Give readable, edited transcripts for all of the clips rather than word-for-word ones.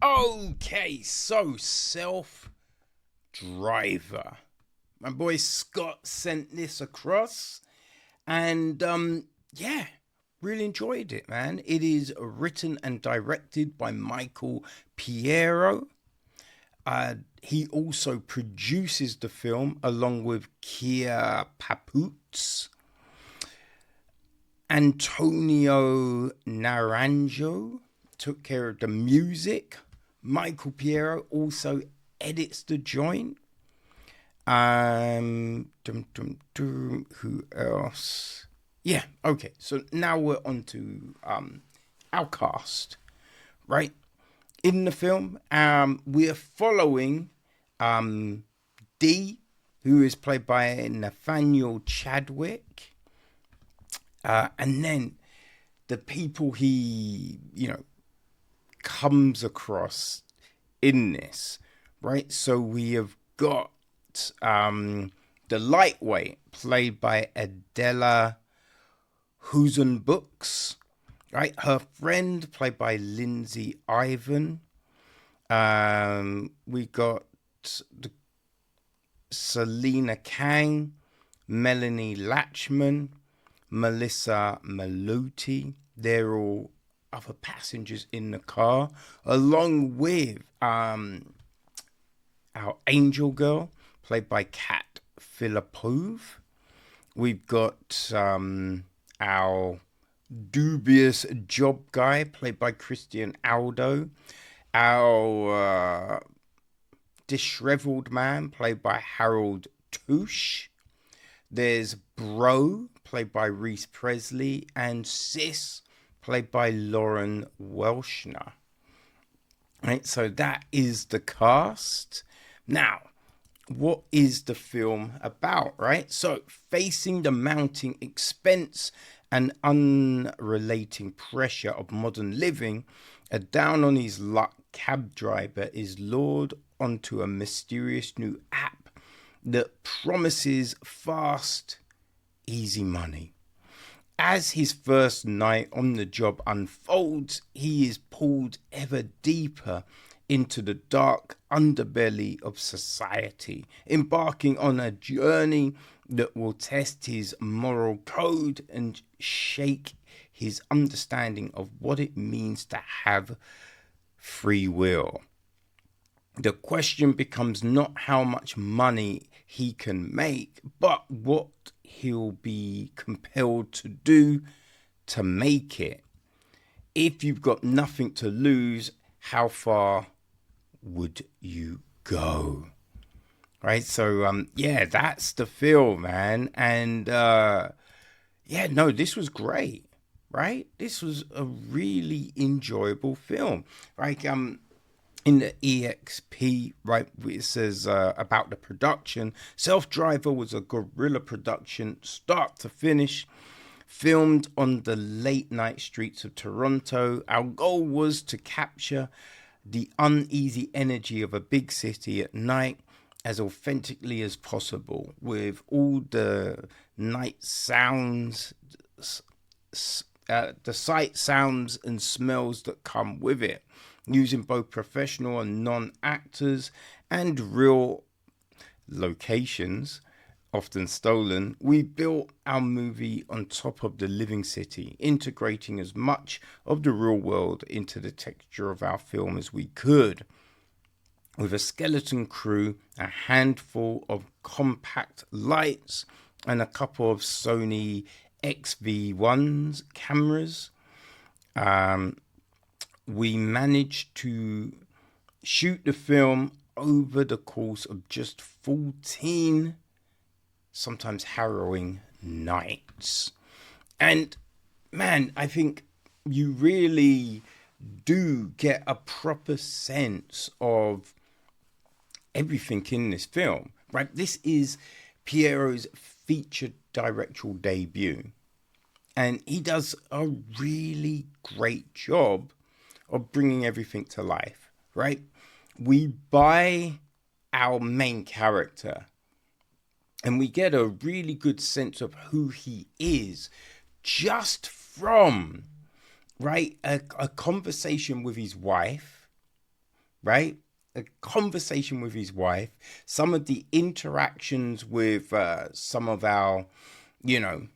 Okay, so Self-Driver. My boy Scott sent this across, and yeah, really enjoyed it, man. It is written and directed by Michael Pierro. He also produces the film along with Kia Paputz, Antonio Naranjo took care of the music. Michael Pierro also edits the joint. Who else? Yeah, okay. So now we're on to our cast, right? In the film, we are following D, who is played by Nathanael Chadwick, and then the people he, comes across in this, right? So we have got the lightweight played by Adela Husenbooks, right? Her friend played by Lindsay Ivan. We got the Selena Kang, Melanie Latchman, Melissa Maluti. They're all other passengers in the car, along with our angel girl, played by Kat Filipov. We've got our dubious job guy, played by Christian Aldo. Our disheveled man, played by Harold Touche. There's Bro, played by Reese Presley, and Sis, played by Lauren Welshner. Right, so that is the cast. Now, what is the film about, right? So, facing the mounting expense and unrelenting pressure of modern living, a down on his luck cab driver is lured onto a mysterious new app that promises fast, easy money. As his first night on the job unfolds, he is pulled ever deeper into the dark underbelly of society, embarking on a journey that will test his moral code and shake his understanding of what it means to have free will. The question becomes not how much money he can make, but what he'll be compelled to do to make it. If you've got nothing to lose, how far would you go? Right, so yeah, that's the film, man. And yeah, no, this was great, right? This was a really enjoyable film. Like in the EXP, right, it says about the production. Self-Driver was a guerrilla production, start to finish, filmed on the late night streets of Toronto. Our goal was to capture the uneasy energy of a big city at night as authentically as possible, with all the night sounds, the sight, sounds, and smells that come with it, using both professional and non-actors and real locations, often stolen. We built our movie on top of the living city, integrating as much of the real world into the texture of our film as we could. With a skeleton crew, a handful of compact lights, and a couple of Sony XV1s cameras, we managed to shoot the film over the course of just 14, sometimes harrowing nights. And man, I think you really do get a proper sense of everything in this film, right? This is Pierro's feature directorial debut, and he does a really great job of bringing everything to life, right? We buy our main character and we get a really good sense of who he is just from, right, a conversation with his wife, right? A conversation with his wife, some of the interactions with some of our, you know,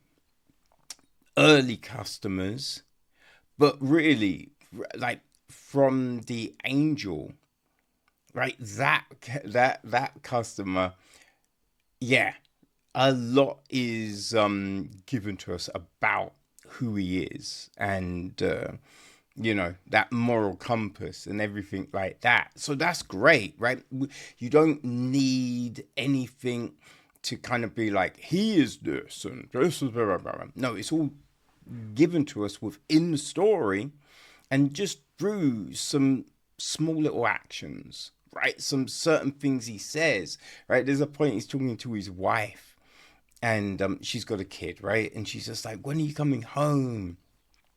early customers, but really, like from the angel, right? That customer, yeah, a lot is given to us about who he is and you know, that moral compass and everything like that. So that's great, right? You don't need anything to kind of be like, he is this and this is blah, blah, blah. No, it's all given to us within the story and just through some small little actions, right? Some certain things he says, right? There's a point he's talking to his wife and she's got a kid, right? And she's just like, when are you coming home?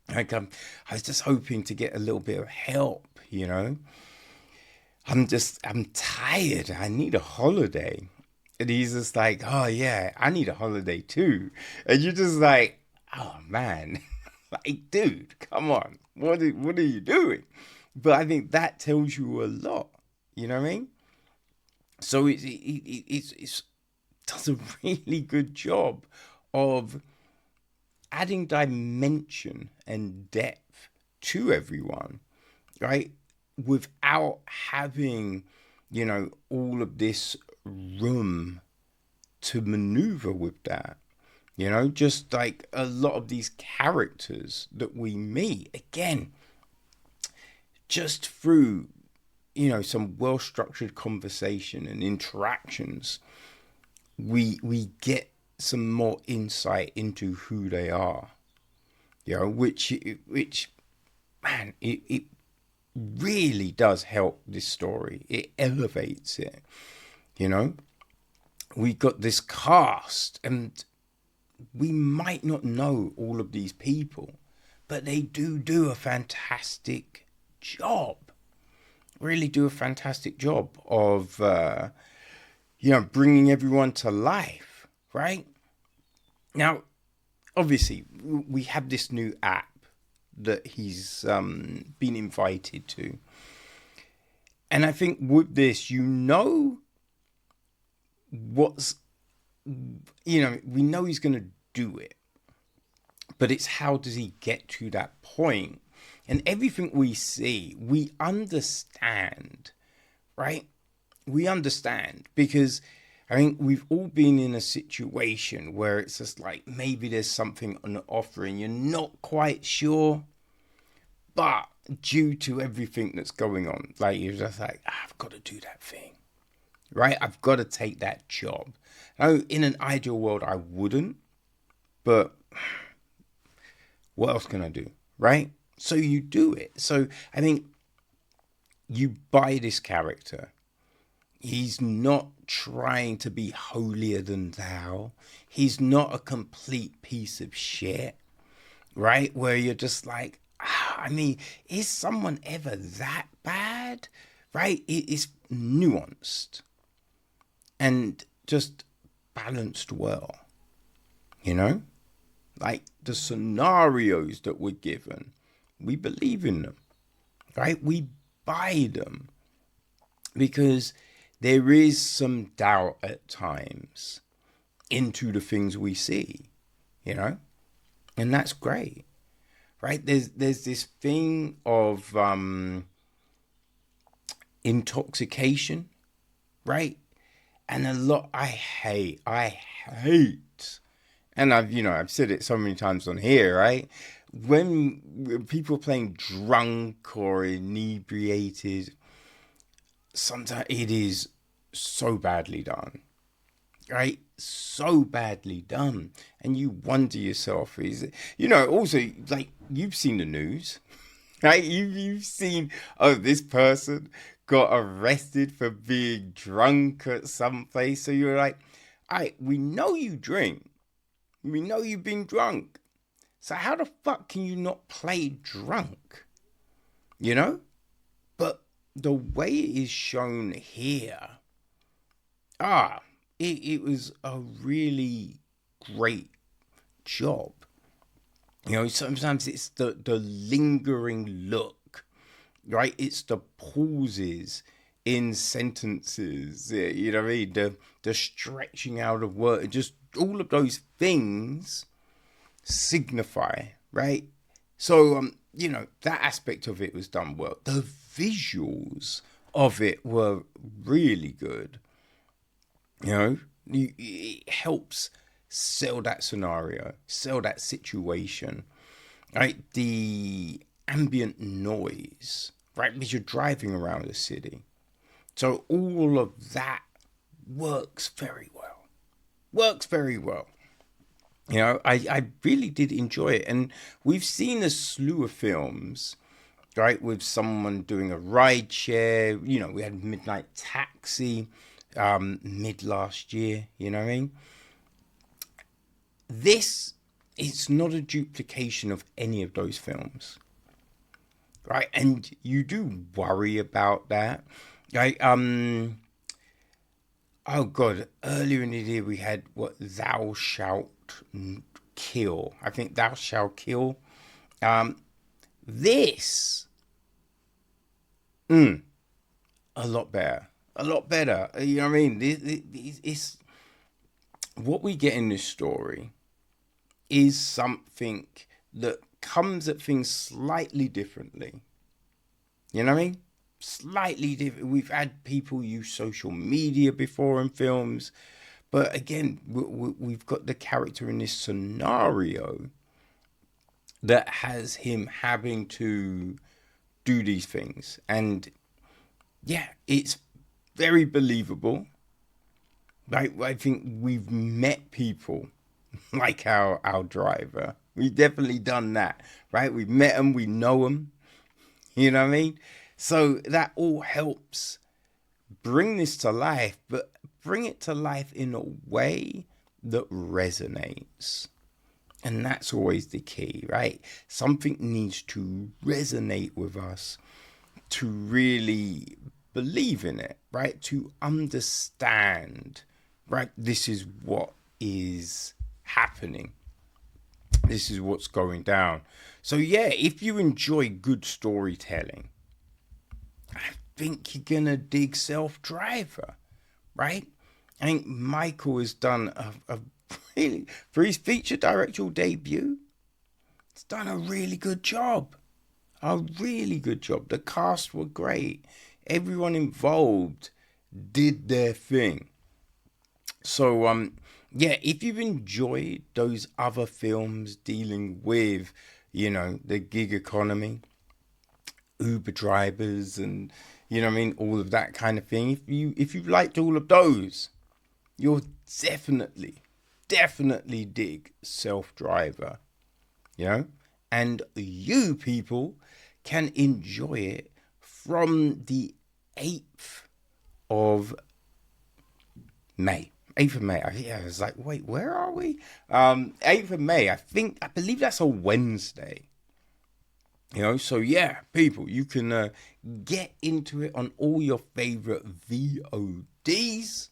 Like, I was just hoping to get a little bit of help, you know? I'm tired. I need a holiday. And he's just like, oh, yeah, I need a holiday too. And you're just like, oh, man, like, dude, come on. What are you doing? But I think that tells you a lot. You know what I mean? So it's does a really good job of adding dimension and depth to everyone, right? Without having, you know, all of this room to maneuver with that. You know, just like a lot of these characters that we meet, again, just through, you know, some well-structured conversation and interactions, we get some more insight into who they are, you know, which man, it really does help this story. It elevates it, you know. We got this cast and we might not know all of these people, but they do a fantastic job, really do a fantastic job of you know, bringing everyone to life, right? Now, obviously, we have this new app that he's been invited to. And I think with this, you know, you know, we know he's going to do it. But it's how does he get to that point? And everything we see, we understand, right? We understand because I think we've all been in a situation where it's just like maybe there's something on offer and you're not quite sure, but due to everything that's going on, like you're just like, I've got to do that thing, right? I've got to take that job. Now, in an ideal world, I wouldn't, but what else can I do, right? So you do it. So I think you buy this character. He's not trying to be holier than thou. He's not a complete piece of shit, right? Where you're just like, I mean, is someone ever that bad? Right? It is nuanced and just balanced well, you know? Like the scenarios that we're given, we believe in them, right? We buy them because there is some doubt at times into the things we see, you know, and that's great, right? There's this thing of intoxication, right? And a lot I hate, and I've said it so many times on here, right? When people are playing drunk or inebriated, sometimes it is so badly done, right? So badly done. And you wonder yourself, is it, you know, also like you've seen the news, right? You've seen, oh, this person got arrested for being drunk at some place. So you're like, all right, we know you drink. We know you've been drunk. So how the fuck can you not play drunk? You know? But the way it is shown here, it was a really great job. You know, sometimes it's the lingering look right? It's the pauses in sentences, you know what I mean? The stretching out of words, just all of those things signify, right? So, that aspect of it was done well. The visuals of it were really good. It helps sell that scenario, sell that situation, right? The ambient noise, right? Because you're driving around the city. So all of that works very well. Works very well. I really did enjoy it. And we've seen a slew of films, right, with someone doing a ride share. We had Midnight Taxi mid last year, you know what I mean? This is not a duplication of any of those films, right? And you do worry about that, right? Oh God, earlier in the year we had what Thou Shalt Kill. I think Thou Shalt Kill. This, a lot better. A lot better. You know what I mean? It's what we get in this story is something that comes at things slightly differently. You know what I mean? Slightly different. We've had people use social media before in films, but again, we've got the character in this scenario that has him having to do these things. And yeah, it's very believable. I think we've met people like our driver. We've definitely done that, right? We've met them, we know them, you know what I mean? So that all helps bring this to life, but bring it to life in a way that resonates. And that's always the key, right? Something needs to resonate with us to really believe in it, right? To understand, right? This is what is happening. This is what's going down. So, yeah, if you enjoy good storytelling, I think you're going to dig Self Driver, right? I think Michael has done a really, for his feature directorial debut, he's done a really good job. A really good job. The cast were great. Everyone involved did their thing. So, yeah, if you've enjoyed those other films dealing with, the gig economy, Uber drivers, and all of that kind of thing. If you've liked all of those, you'll definitely dig Self Driver. And you people can enjoy it from the 8th of May. 8th of May. I was like, wait, where are we? 8th of May. I believe that's a Wednesday. So yeah, people, you can get into it on all your favorite VODs.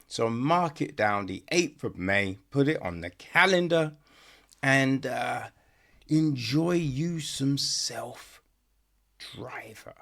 So mark it down, the 8th of May, put it on the calendar, and enjoy you some Self Driver.